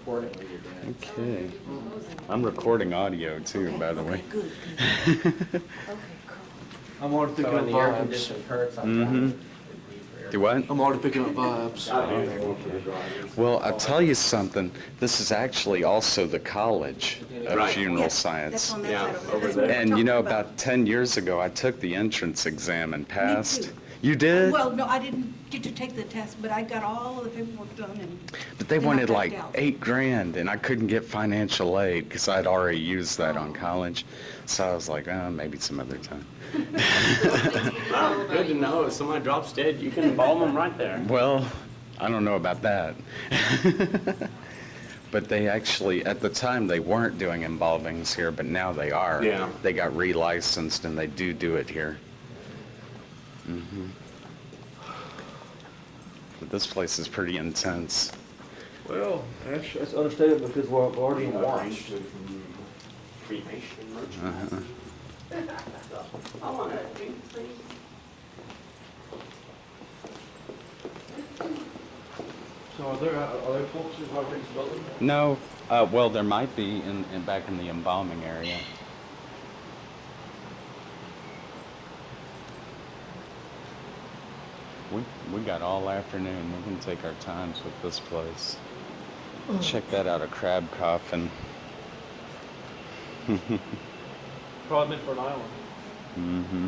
recording when you're done. Okay. I'm recording audio too, by the way. Good. I'm already picking So up when the air vibes. conditioning hurts, I'm Mhm. Do what? I'm already picking up vibes. Well, I'll tell you something. This is actually also the College of Right. Funeral That's Science. on that Yeah, side over over there. That's there. what we're And you know, talking about 10 years ago, I took the entrance exam and passed. too. You did? Well, no, I didn't get to take the test, but I got all of the paperwork done and. But they then I wanted backed like out. $8,000, and I couldn't get financial aid because I'd already used that on college. So I was like, oh, maybe some other time. Wow, good to know. If somebody drops dead, you can embalm them right there. Well, I don't know about that. But they actually, at the time, they weren't doing embalmings here, but now they are. Yeah. They got relicensed and they do it here. But this place is pretty intense. Well, that's understated because we're already in March. Cremation merchandise. I want a drink, please. So are there corpses right next to the building? No, well, there might be in back in the embalming area. We got all afternoon. We can take our times with this place. Check that out, a crab coffin. Probably meant for an island. Mm-hmm.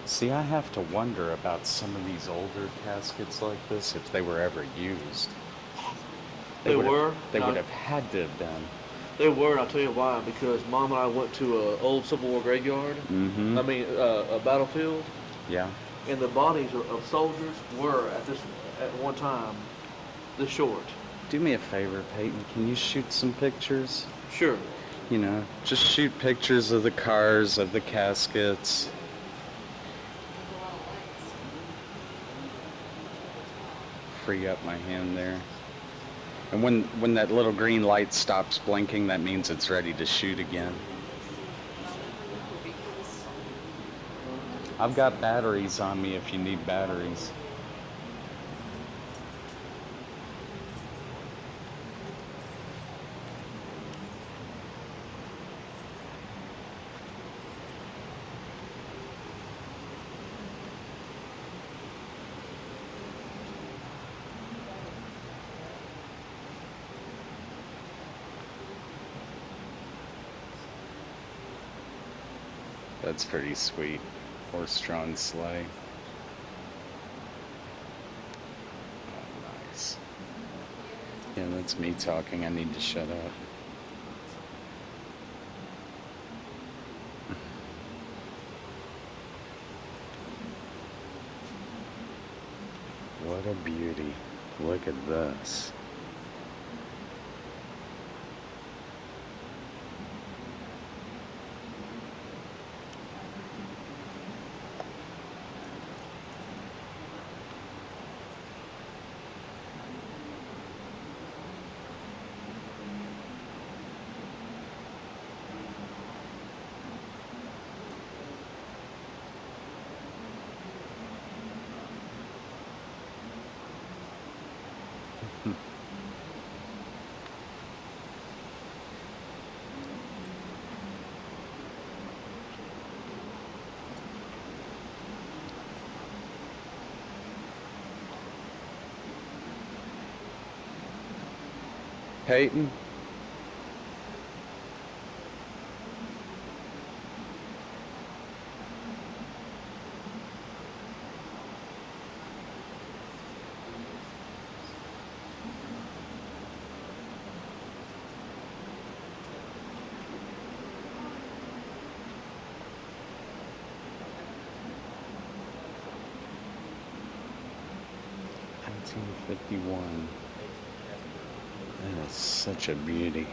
See, I have to wonder about some of these older caskets like this, if they were ever used. They would have- were? They No. would have had to have been. They were, and I'll tell you why. Because Mom and I went to an old Civil War graveyard. Mm-hmm. I mean, a battlefield, Yeah. and the bodies of soldiers were at one time this short. Do me a favor, Peyton. Can you shoot some pictures? Sure. You know, just shoot pictures of the cars, of the caskets. Free up my hand there. And when that little green light stops blinking, that means it's ready to shoot again. I've got batteries on me if you need batteries. That's pretty sweet. Horse-drawn sleigh. Oh, nice. Yeah, that's me talking. I need to shut up. What a beauty. Look at this. Peyton? $1951. That is such a beauty.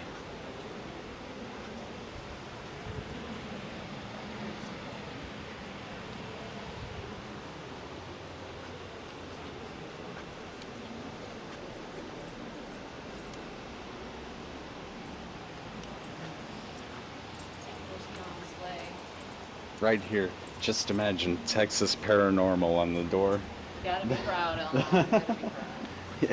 Right here. Just imagine Texas Paranormal on the door. You gotta be proud, Ellen. You gotta be proud. Yeah.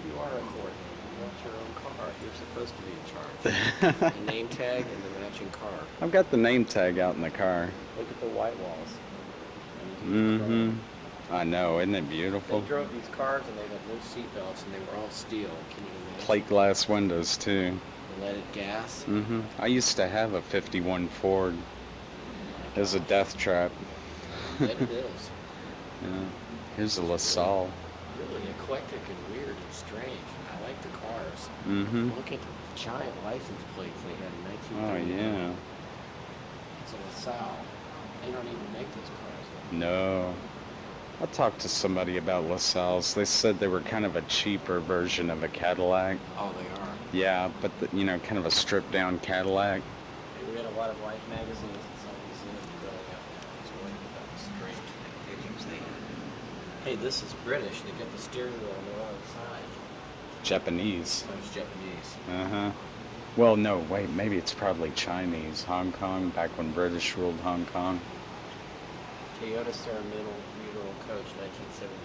You are important. You want your own car. You're supposed to be in charge. A name tag and the matching car. I've got the name tag out in the car. Look at the white walls. Mm-hmm. I know, isn't it They beautiful? drove these cars and they had no seatbelts and they were all steel. Can you imagine? Plate glass windows too. And leaded gas. Mm-hmm. I used to have a 51 Ford. It was a death trap. That it is. Yeah. Here's a LaSalle. Really eclectic and weird and strange. I like the cars. Mm-hmm. Look at the giant license plates they had in Oh 1939. yeah. It's a LaSalle. They don't even make those cars. No. I talked to somebody about LaSalle's. They said they were kind of a cheaper version of a Cadillac. Oh, they are. Yeah, but you know, kind of a stripped down Cadillac. We had a lot of Life magazines and some of these in growing up. I was worried about the strange pictures they had. Hey, this is British. They got the steering wheel on the wrong side. Japanese. That was Japanese. Uh-huh. Well, no, wait, maybe it's probably Chinese. Hong Kong, back when British ruled Hong Kong. Toyota Ceremonial Funeral Coach, 1972.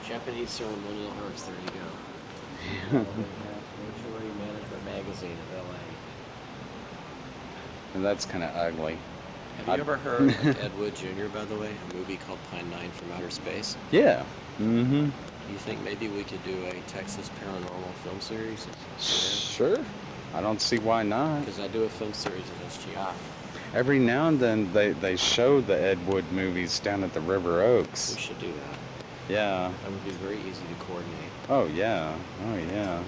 Japanese ceremonial hearse, there you go. Mortuary Management Magazine of LA. And that's kind of ugly. Have you ever heard of Ed Wood Jr., by the way? A movie called Pine 9 from Outer Space? Yeah. Mm-hmm. You think maybe we could do a Texas Paranormal film series? Sure. I don't see why not. Because I do a film series in SGI. Every now and then they show the Ed Wood movies down at the River Oaks. We should do that. Yeah. That would be very easy to coordinate. Oh, yeah. Oh, yeah.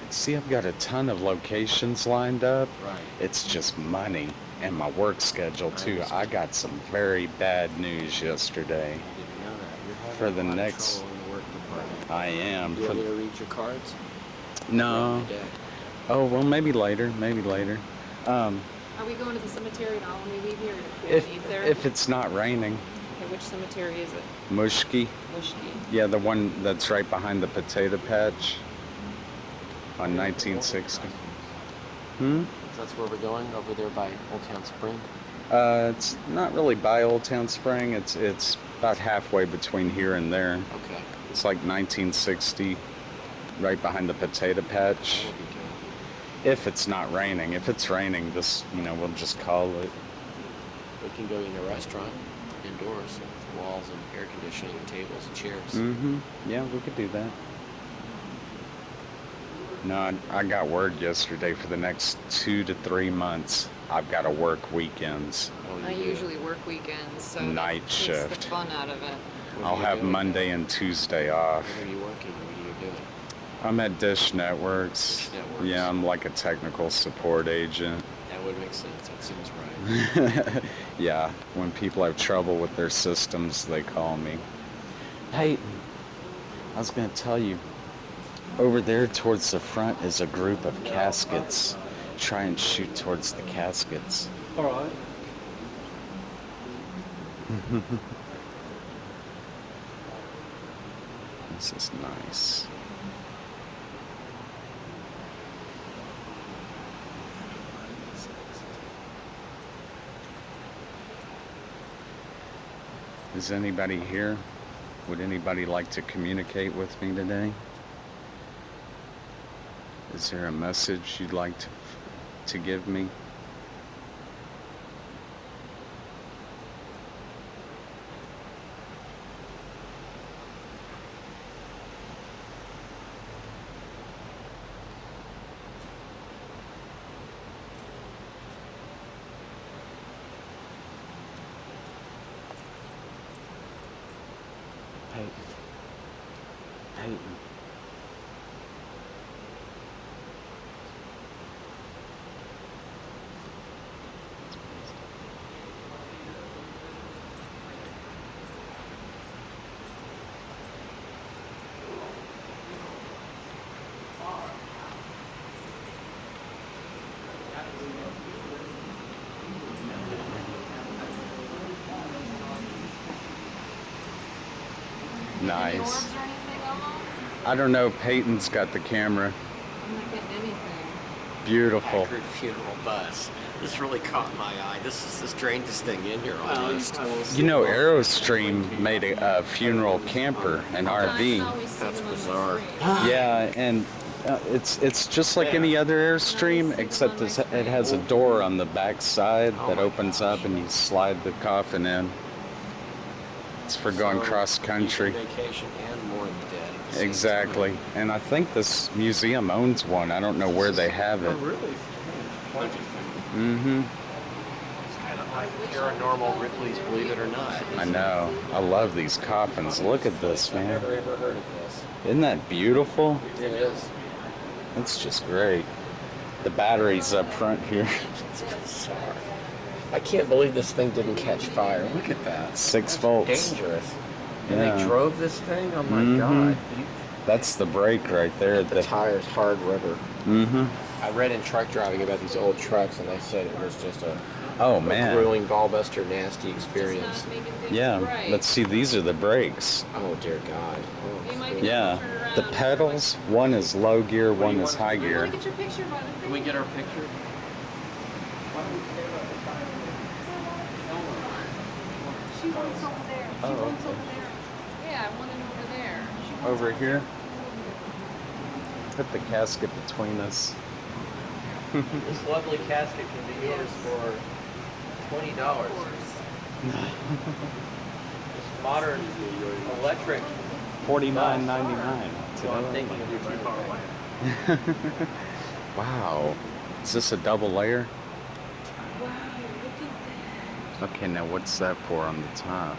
See, I've got a ton of locations lined up. Right. It's just money and my work schedule, too. I got some very bad news yesterday. I didn't know that. You're having For the a lot next- of trouble in the work department. I am. Do you want me to read your cards? No. Right, my deck. Oh, well, maybe later. Maybe later. Are we going to the cemetery now when we leave here? Or do we If leave there? if it's not raining. Okay, which cemetery is it? Mushki. Mushki. Yeah, the one that's right behind the potato patch on 1960. Hmm? That's where we're going, over there by Old Town Spring. It's not really by Old Town Spring. It's about halfway between here and there. Okay. It's like 1960, right behind the potato patch. That'll be good. If it's not raining. If it's raining, we'll just call it. We can go in a restaurant, indoors, with walls and air conditioning and tables and chairs. Mm-hmm. Yeah, we could do that. No, I got word yesterday for the next 2 to 3 months. I've got to work weekends. Oh, I you do. usually work weekends, so Night that takes shift. the fun out of it. What I'll are you have doing? Monday and Tuesday off. Where are you working? What are you doing? I'm at Dish Networks. Dish Networks. Yeah, I'm like a technical support agent. That would make sense. That seems right. Yeah, when people have trouble with their systems, they call me. Peyton, I was going to tell you, over there towards the front is a group of caskets. Try and shoot towards the caskets. All right. This is nice. Is anybody here? Would anybody like to communicate with me today? Is there a message you'd like to give me? Peyton. Peyton. Nice. Any orbs or anything, Elmo? I don't know. Peyton's got the camera. I'm not getting anything. beautiful. Packard funeral bus. This really caught my eye. This is the strangest thing in here almost. You know, Aerostream made a funeral camper, an I can RV. always see That's them on my bizarre. screen. Yeah, and it's just like any other Airstream, except it has a door on the back side that opens up and you slide the coffin in. It's for going So, cross country. you can vacation and mourn the dead at the same Exactly. time. And I think this museum owns one. I don't know where they have Oh, it. really? Mm-hmm. It's kind of like Paranormal Ripley's Believe It or Not. I know. I love these coffins. Look at this, I've man. never ever heard of this. Isn't that beautiful? It is. That's just great. The batteries up front here. It's bizarre. I can't believe this thing didn't catch fire. Look at that. 6 volts. Dangerous. And Yeah. they drove this thing? Oh my Mhm. god. That's the brake right there. The tire's hard rubber. Mm-hmm. I read in truck driving about these old trucks, and they said it was just a Oh, man. grueling, ballbuster, nasty experience. Just not making things Yeah. right. Let's see. These are the brakes. Oh dear God. They Oh. might be Yeah. able to turn around The and- pedals, one is low gear, one is high I want gear. to get your picture, Ron. Can we get our picture? She wants over there. She Oh, wants okay. over there. Yeah, I want it over there. Over here. Put the casket between us. This lovely casket can be yours for $20. This modern electric. $49.99. So I'm thinking of you too far away. Wow. Is this a double layer? Wow, look at that. Okay, now what's that for on the top?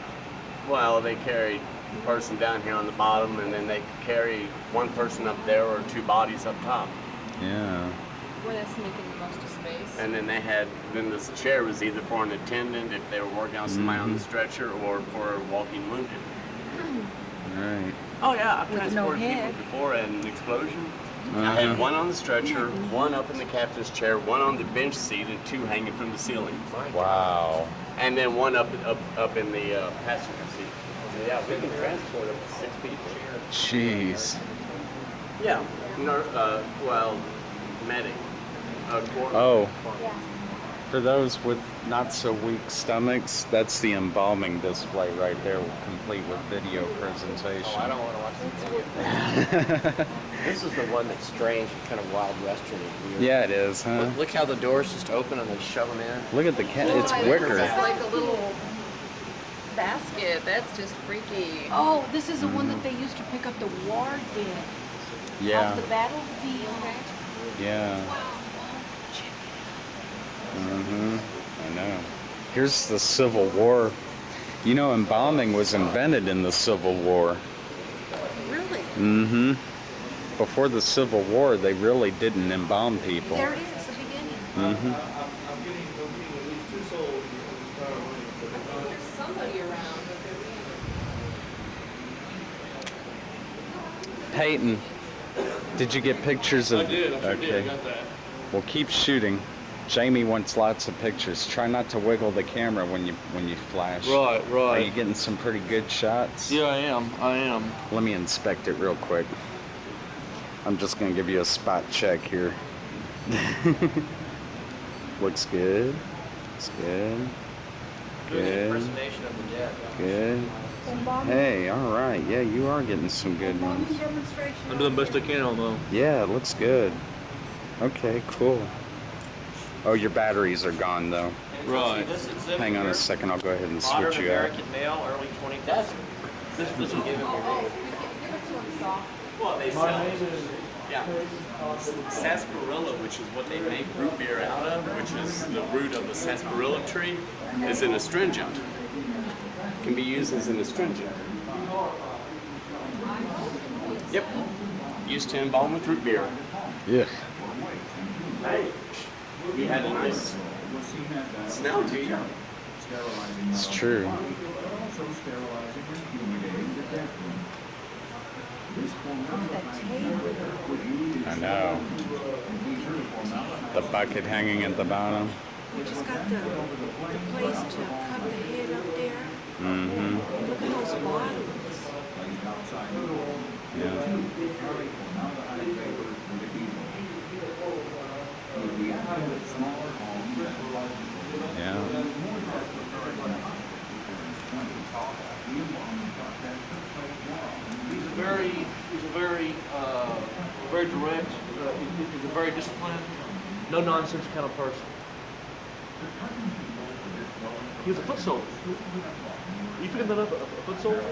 Well, they carry a person down here on the bottom, and then they carry one person up there or two bodies up top. Yeah. Well, that's making the most of space. And then then this chair was either for an attendant if they were working on somebody on the stretcher, or for walking wounded. Right. Oh yeah, I've With no transported head. people before at an explosion. I Uh-huh. had one on the stretcher, one up in the captain's chair, one on the bench seat, and two hanging from the ceiling. Wow. And then one up in the passenger seat. So, yeah, we can transport up to 6 people. Jeez. Yeah, medic. Oh. For those with not so weak stomachs, that's the embalming display right there, complete with video presentation. Oh, I don't want to watch the video. This is the one that's strange and kind of wild western and weird. Yeah, it is, huh? Look how the doors just open and they shove them in. Look at the cat. It's It's wicker. like a little basket. That's just freaky. Oh, this is the one that they used to pick up the war dead Yeah. off the battlefield. Yeah. Mm-hmm. I know. Here's the Civil War. You know, embalming was invented in the Civil War. Really? Mm-hmm. Before the Civil War, they really didn't embalm people. There it is, the beginning. Mm-hmm. There's somebody around. Peyton, did you get pictures of? I did. I sure Okay. did. I got that. Well, keep shooting. Jamie wants lots of pictures. Try not to wiggle the camera when you flash. Right, Are you right. getting some pretty good shots? Yeah, I am. I am. Let me inspect it real quick. I'm just gonna give you a spot check here. Looks good. Looks good. Doing an Good. impersonation of the dead. Good. Hey, all right. Yeah, you are getting some good ones. Demonstration. I'm doing the best I can on them. Yeah, it looks good. Okay, cool. Oh, your batteries are gone though. Right. This exhibit Hang on here, a second. I'll go ahead and Modern switch you out. American male, early 20th. This was given your name. Well, they sell. Yeah. Sarsaparilla, which is what they make root beer out of, which is the root of the sarsaparilla tree, is an astringent. Can be used as an astringent. Yep. Used to embalm with root beer. Yeah. Hey, you had a nice smell to you. It's true. I know. The bucket hanging at the bottom. We just got the place to cut the head up there. Mm-hmm. Look at those bottles. Yeah. very direct. He's a very disciplined, no nonsense kind of person. He was a foot soldier. You picking that up? A foot soldier?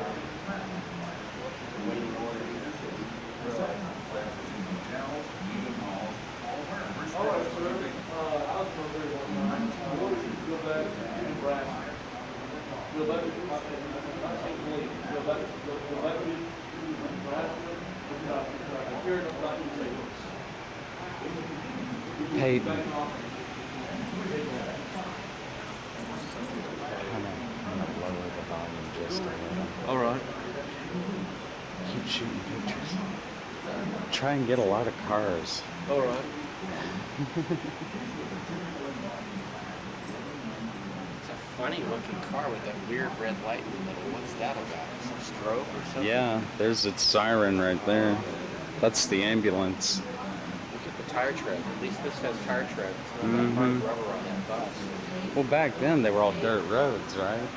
All right, sir. I was from there one time. I wanted you to go back to Nebraska. Go back to Go back to Nebraska. I hear about you say this. Peyton. I'm gonna lower the volume just a little. All right. Keep shooting pictures. Try and get a lot of cars. All right. It's a funny looking car with that weird red light in the middle. What's that about? Some strobe or something? Yeah, there's its siren right there. That's the ambulance. Look at the tire tread. At least this has tire tread. It's not that hard rubber on that bus. Well, back then they were all dirt roads, right?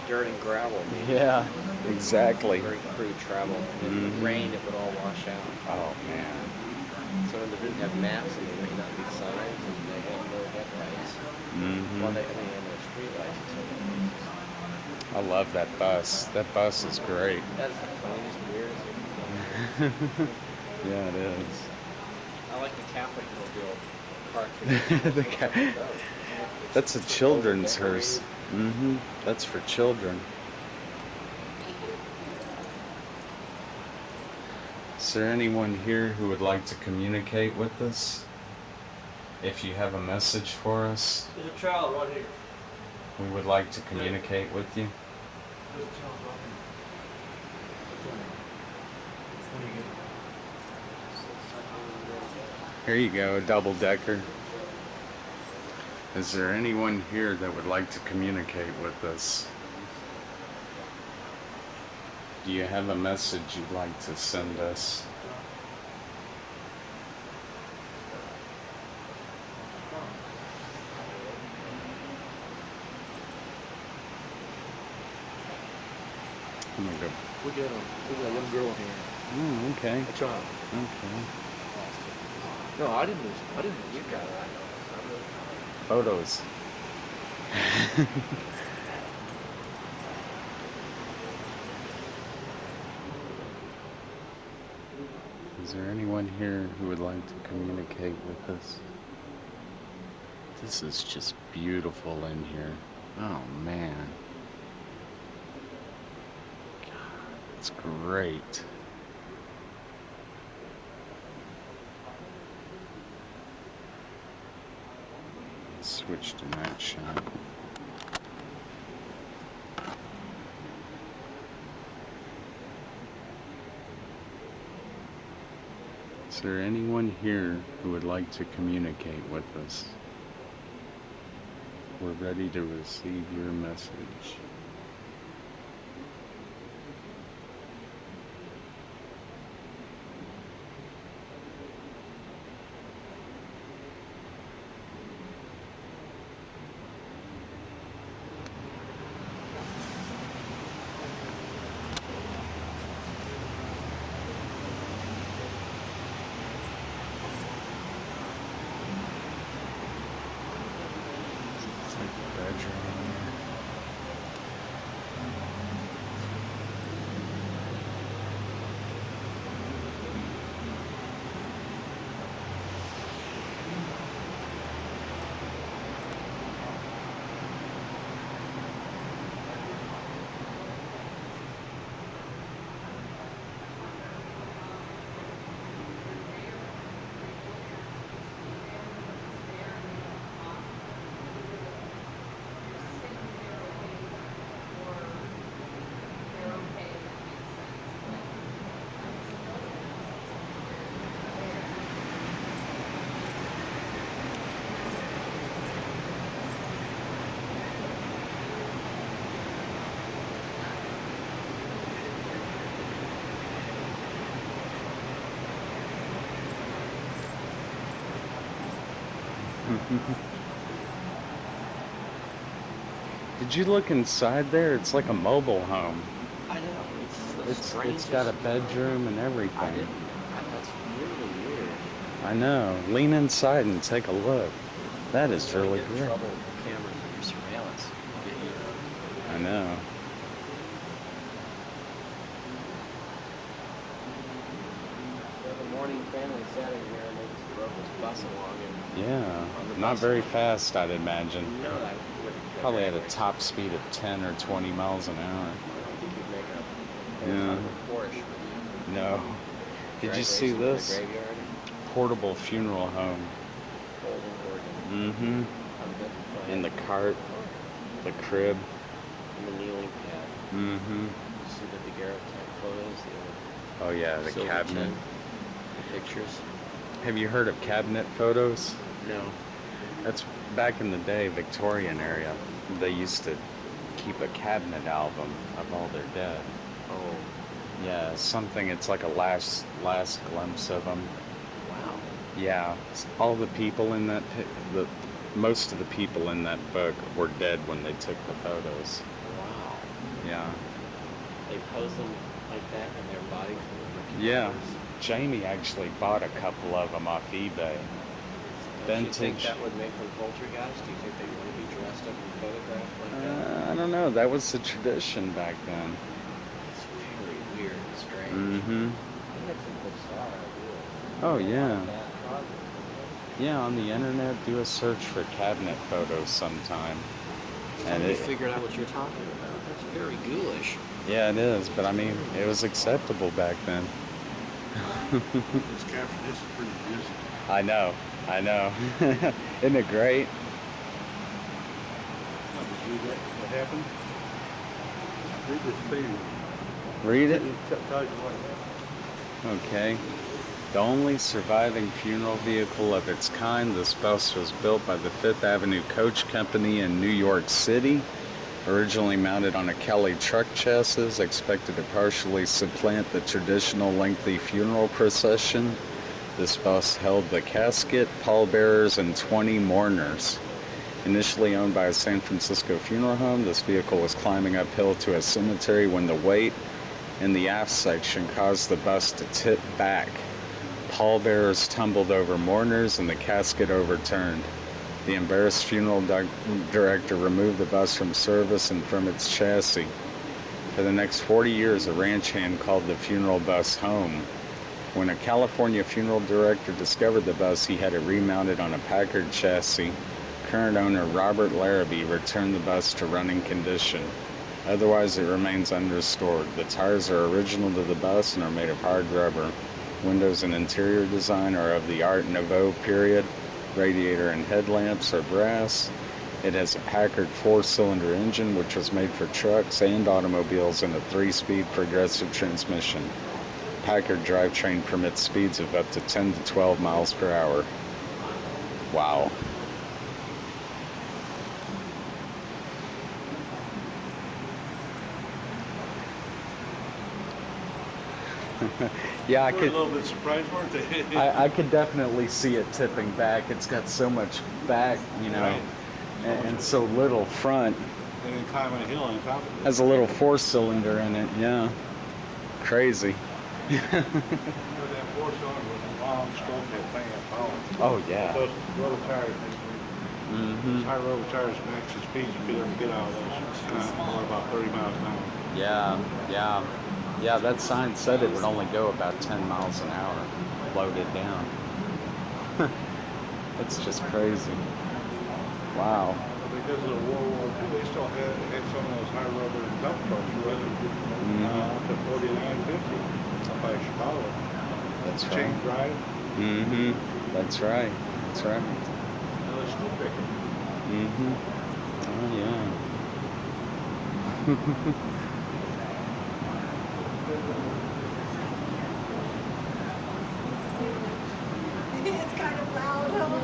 Dirt and gravel. Maybe. Yeah, exactly. Very crude travel. If it rained, it would all wash out. Oh man. So when they didn't have maps and there may not be signs and they had no headlights. Well, they had no street lights and so on. I love that bus. That bus is great. That's the funniest, weirdest. Yeah, it is. I like the Catholic mobile park. That's a children's hearse. That's for children. Is there anyone here who would like to communicate with us? If you have a message for us, There's a child right here. we would like to communicate with you. There's a child right here. Here you go, a double decker. Is there anyone here that would like to communicate with us? Do you have a message you'd like to send us? I'm gonna go. We got a young girl here. Oh, okay. A child. Okay. No, I didn't lose. I didn't lose. You got it. Photos. Is there anyone here who would like to communicate with us? This is just beautiful in here. Oh man. God, it's great. Switch to night shot. Is there anyone here who would like to communicate with us? We're ready to receive your message. It's like the bedroom in here. Did you look inside there? It's like a mobile home. I know. It's It's got a bedroom and everything. That's weird. I know. Lean inside and take a look. That is really Get in good. trouble with the cameras and your surveillance. Get you. I know. The morning family sat in here and they just drove this bus along and Yeah. on the Not bus very stop. fast, I'd imagine. No, I wouldn't. Probably at a top speed of 10 or 20 miles an hour. I don't think you'd make a Yeah. Porsche, would you? No. Did Drag you see racing in the this? graveyard? Portable funeral home. Golden Oregon. Mm-hmm. How's that? In the cart, the crib. In the kneeling pad. Mm-hmm. You see the daguerreotype photos, Oh yeah, the the silver cabinet. tin, the pictures. Have you heard of cabinet photos? No. That's back in the day, Victorian area. They used to keep a cabinet album of all their dead. Oh, Yeah, something. It's like a last glimpse of them. wow. Yeah, all the people in that most of the people in that book were dead when they took the photos. Wow. Yeah. They pose them like that and their bodies were Yeah. Jamie actually bought a couple of them off eBay. Do you think Vintage. that would make them poltergeists? Do you think they want to be dressed up and photographed like that? I don't know. That was the tradition back then. It's very weird and strange. Mm-hmm. That's some bizarre ideas. Oh yeah. That project. Yeah, on the internet, do a search for cabinet photos sometime. And You figured out what you're talking about. That's very ghoulish. yeah, it is. But I mean, it was acceptable back then. This capture, this is pretty juicy. I know. Isn't it great? Did you read what happened? Read this thing. Read it. It tells you what happened. Okay. The only surviving funeral vehicle of its kind, this bus was built by the Fifth Avenue Coach Company in New York City. Originally mounted on a Kelly truck chassis, expected to partially supplant the traditional lengthy funeral procession. This bus held the casket, pallbearers, and 20 mourners. Initially owned by a San Francisco funeral home, this vehicle was climbing uphill to a cemetery when the weight in the aft section caused the bus to tip back. Pallbearers tumbled over mourners and the casket overturned. The embarrassed funeral director removed the bus from service and from its chassis. For the next 40 years, a ranch hand called the funeral bus home. When a California funeral director discovered the bus, he had it remounted on a Packard chassis. Current owner Robert Larrabee returned the bus to running condition. Otherwise, it remains unrestored. The tires are original to the bus and are made of hard rubber. Windows and interior design are of the Art Nouveau period. Radiator and headlamps are brass. It has a Packard 4-cylinder engine, which was made for trucks and automobiles, and a 3-speed progressive transmission. Packard drivetrain permits speeds of up to 10 to 12 miles per hour. Wow. Yeah, I We're a could. little bit surprised, weren't they? I could definitely see it tipping back. It's got so much back, you know, Right. and so little front. And then climb a hill on top of it. Has a little 4-cylinder in it. Yeah, crazy. You know, that 4-cylinder was a long stroke, that thing had power. Oh yeah. Those rubber tires, Mm-hmm. those high rubber tires, max speed you could ever get out of those, or about 30 miles an hour. Yeah. That sign said it would only go about 10 miles an hour, loaded down. It's just crazy. Wow. Because of World War II, they still had some of those high rubber dump trucks running to 4950 up by Chicago. That's Chain right. drive. Mm-hmm. That's right. LSD picker. Mm-hmm. Oh yeah. It's kind of loud, huh?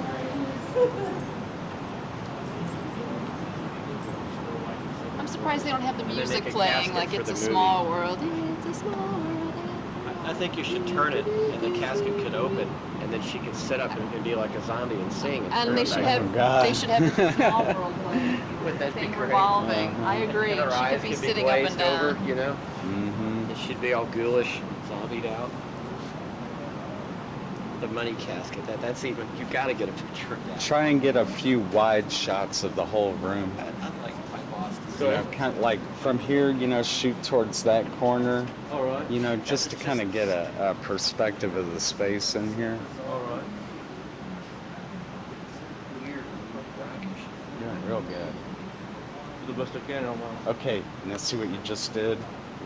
I'm surprised they don't have the they music make a playing casket like for it's a the small world. It's a small world. I think you should turn it, and the casket could open, and then she could sit up and be like a zombie and sing. And And turn they it should back. have God. they should have It's a Small World playing. Wouldn't that be Thing great? revolving. I agree. And her She eyes could be sitting up and glazed down. over, you know? Mm-hmm. And she'd be all ghoulish, zombied out. the money casket. That's even, you gotta get a picture of that. Try and get a few wide shots of the whole room. I'd like my boss to You know, kind of like from here, you know, shoot towards that corner. All right. You know, just to kind of get a perspective of the space in here. All right. weird, brackish. Doing real good. Do the best I can on my. Okay, now see what you just did?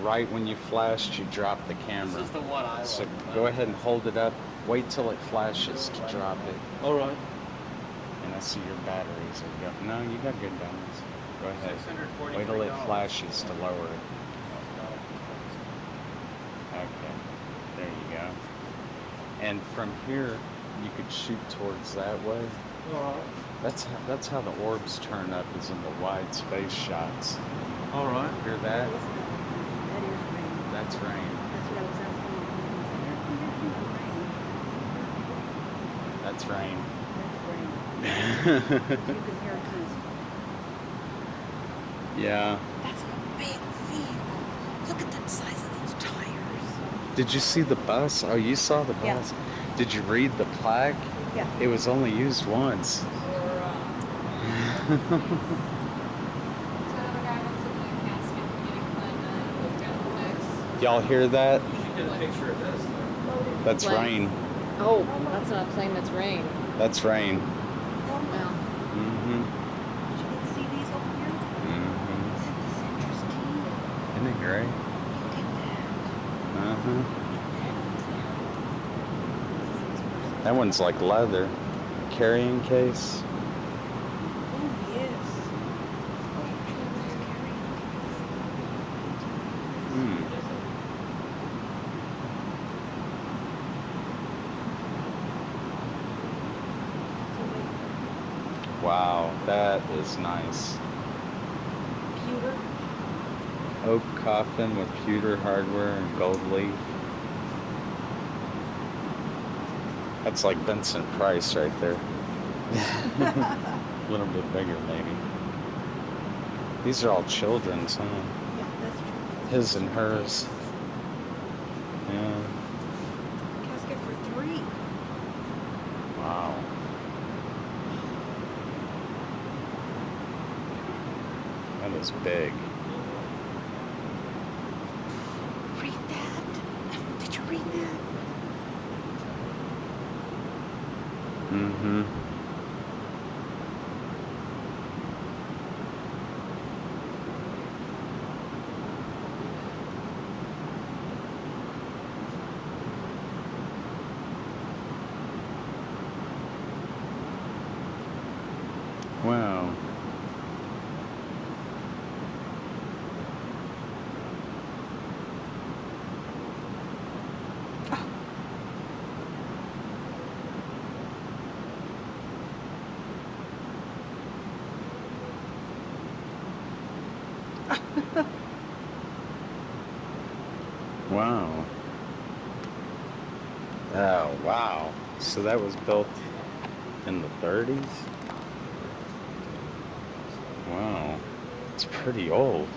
Right when you flashed, you dropped the This camera. is the one I So like. go ahead and hold it up. Wait till it flashes to drop it. All right. And I see your batteries are go. No, you got good batteries. Go ahead. $643. Wait till it flashes to lower it. Okay, there you go. And from here, you could shoot towards that way. All right. That's how the orbs turn up, is in the wide space shots. All right. Hear that? That is rain. That's rain. That's what I was asking you. That's rain. That's rain. You can hear it too. Yeah. That's a big vehicle. Look at the size of those tires. Did you see the bus? Oh, you saw the Yeah. bus. Did you read the plaque? Yeah. It was only used once. Y'all hear that? Get a picture of this. That's Plane. rain. Oh, that's not a plane, that's rain. That's rain. Well, Mm-hmm. You can see these over here. Mm-hmm. Isn't this interesting? Isn't it great? Look at that. Uh-huh. That one's like leather. Carrying case. Oh, yes. Oh, children's carrying Hmm. Wow, that is nice. computer. Oak coffin with pewter hardware and gold leaf. That's like Vincent Price right there. A little bit bigger, maybe. These are all children's, huh? Yeah, that's true. His and hers. Yeah. Casket for 3. Wow. That is big. Read that. Did you read that? Mm-hmm. Wow. Wow. Oh, wow. So that was built in the 30s? Wow. It's pretty old.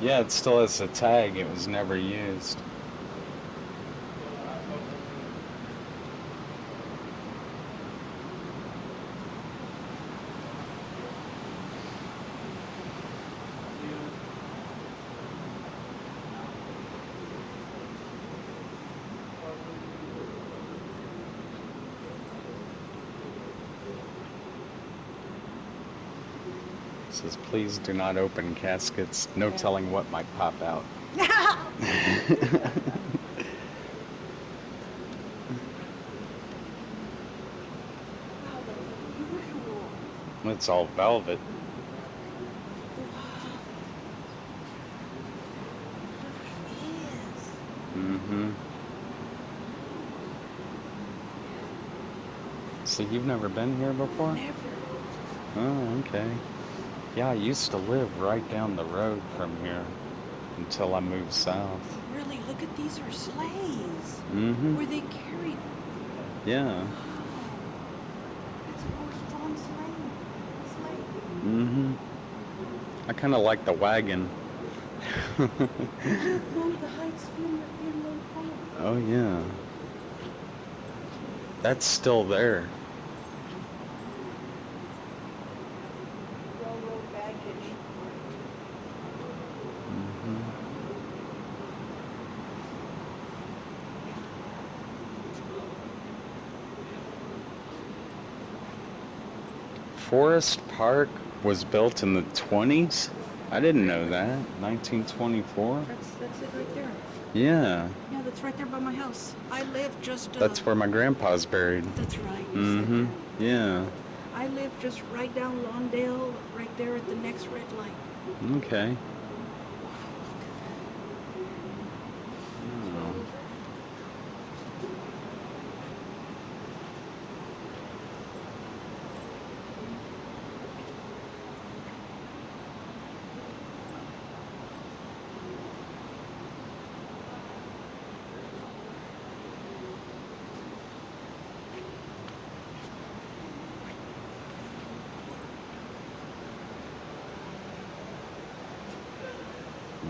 Yeah, it still has a tag. It was never used. It says, please do not open caskets. No telling what might pop out. It's all velvet. Mm-hmm. So you've never been here before? Never. Oh, okay. Yeah, I used to live right down the road from here until I moved south. Really, look at these are sleighs. Mm-hmm. Where they carried. Yeah. That's a horse-drawn sleigh. Mm-hmm. I kind of like the wagon. Look, Mom, the Heights funeral home. Oh, yeah. That's still there. Railroad baggage. Forest Park was built in the 20s? I didn't know that. 1924? That's it right there. Yeah. Yeah, that's right there by my house. I live just. That's where my grandpa's buried. That's right. You said Mm-hmm. that. Yeah. I live just right down Lawndale, right there at the next red light. Okay. Oh.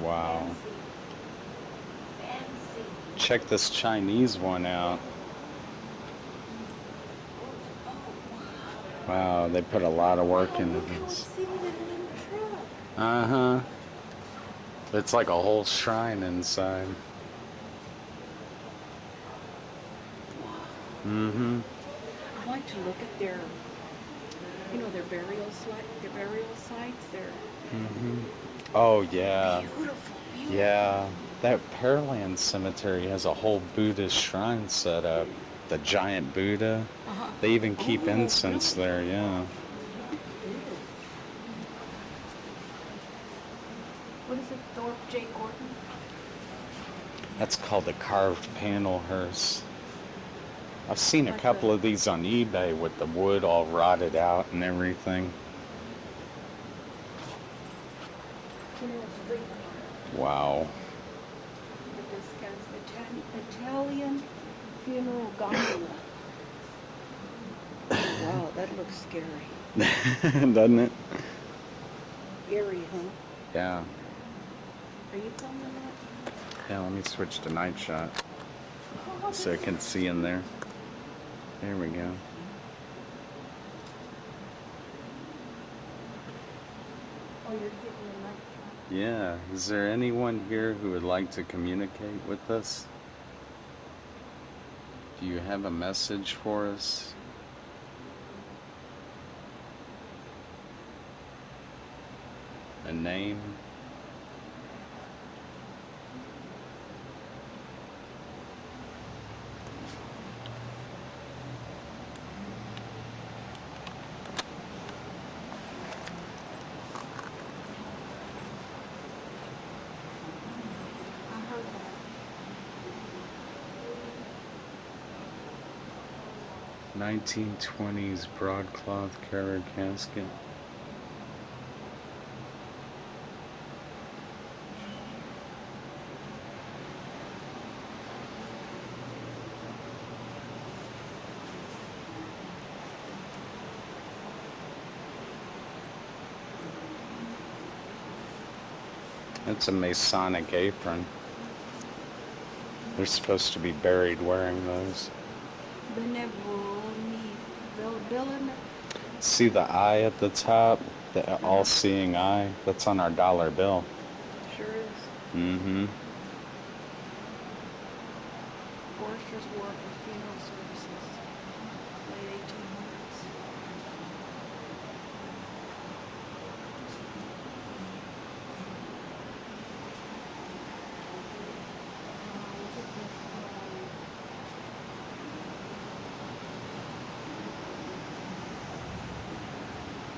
Wow. Fancy. Check this Chinese one out. Wow, they put a lot of work into Look how it's this. seated in the truck. Uh-huh. It's like a whole shrine inside. Mm-hmm. I like to look at their, their burial sites. They're Oh, yeah. beautiful, beautiful. Yeah. That Pearland Cemetery has a whole Buddhist shrine set up. The giant Buddha. Uh-huh. They even keep Oh, incense really? there, yeah. What is it, Thorpe J. Gordon? That's called a carved panel hearse. I've seen a couple of these on eBay with the wood all rotted out and everything. Wow. Look at this guy's Italian funeral gondola. Wow, that looks scary. Doesn't it? Eerie, huh? Yeah. Are you filming that? Yeah, let me switch to night shot so I can see in there. There we go. Oh, you're getting the night shot. Yeah. Is there anyone here who would like to communicate with us? Do you have a message for us? A name? I heard that. 1920s broadcloth carrier casket. It's a Masonic apron. They're supposed to be buried wearing those. See the eye at the top? The all-seeing eye? That's on our dollar bill. Sure is. Mm-hmm. Forester's Wharf with funeral services. Late 1800s.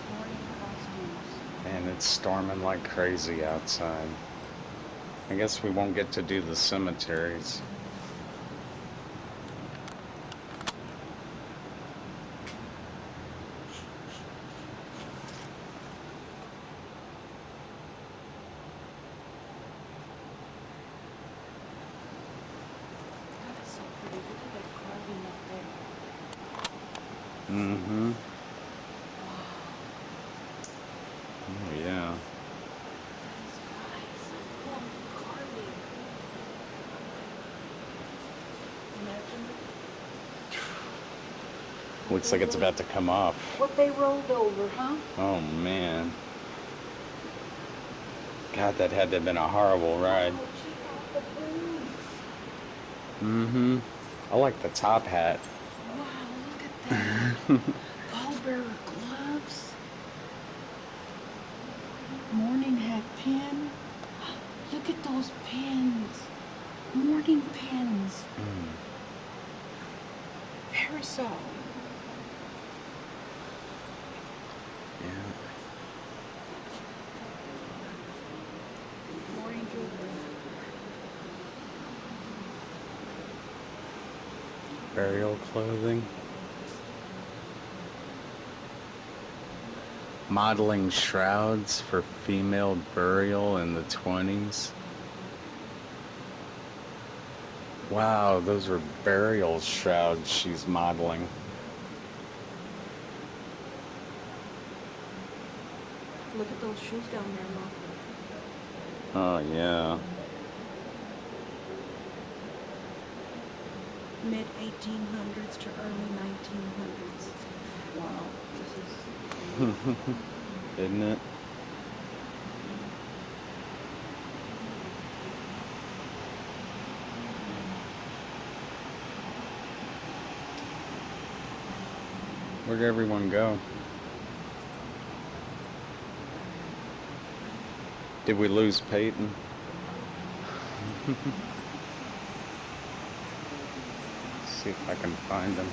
Morning costumes. And it's storming like crazy outside. I guess we won't get to do the cemeteries. That is so pretty. Look at that carving up there. Mm-hmm. Oh, yeah. That's nice. Looks like it's about to come off. What they rolled over, huh? Oh man. God, that had to have been a horrible ride. Oh, check out the boots. Mm-hmm. I like the top hat. Wow, look at that. Pallbearer gloves. Morning hat pin. Look at those pins. Morning pins. Parasol. Yeah. Morning jewelry. Burial clothing. Modeling shrouds for female burial in the 20s. Wow, those were burial shrouds she's modeling. Look at those shoes down there, Mom. Oh, yeah. Mid 1800s to early 1900s. Wow, this is. Isn't it? Where'd everyone go? Did we lose Peyton? See if I can find him.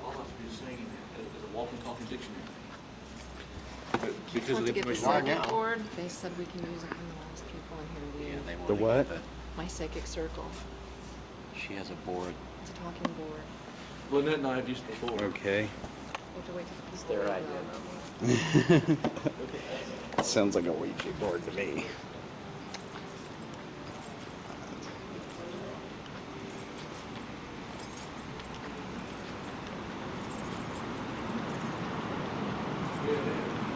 All I should be saying is a walking, talking dictionary. Because of To the get the information. circuit board, they said we can use it when the last people in here leave. The what? My psychic circle. She has a board. It's a talking board. Lynette and I have used it before. Okay. You have to wait till It's the their people idea. Sounds like a Ouija board to me.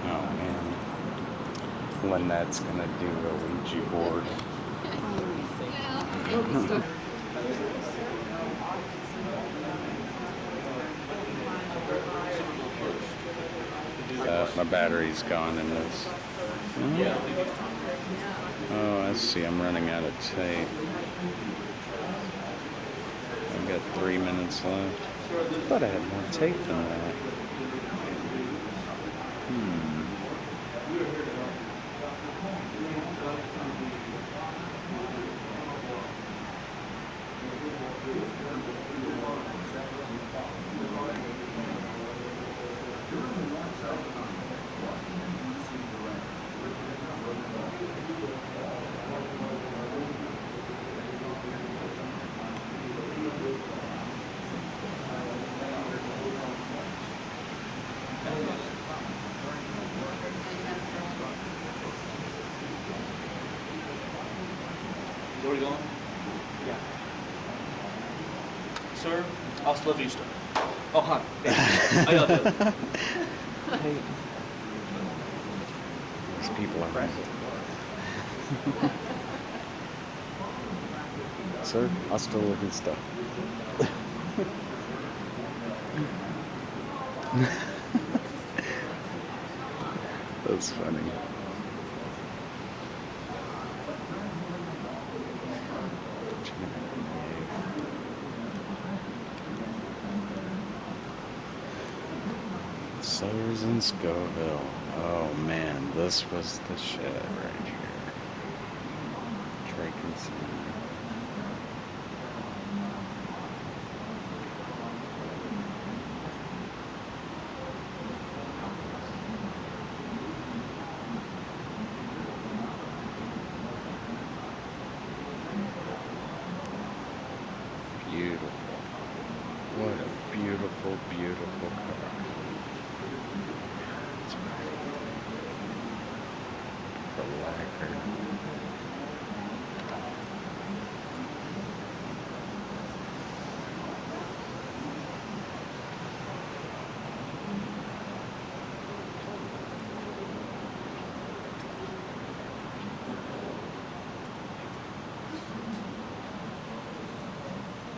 Oh man. Lynette's gonna do a Ouija board. My battery's gone in this. Oh, I see. I'm running out of tape. I've got 3 minutes left. I thought I had more tape than that. Is already gone? Yeah. Sir, hasta la vista. Oh, hi. How y'all doing? These people are Sir, hasta la vista. That's funny. Sellers in Scoville. Oh man, this was the shit right here. Drake and Center. Beautiful. beautiful car. The lacquer.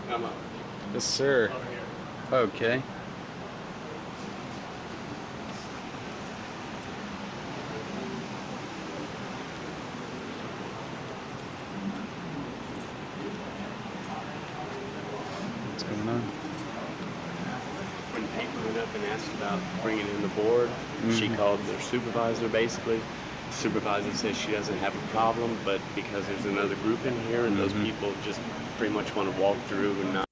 Come up. Yes, sir. Over here. Okay. What's going on? When Peyton went up and asked about bringing in the board, she called their supervisor basically. The supervisor says she doesn't have a problem, but because there's another group in here and those people just pretty much want to walk through and not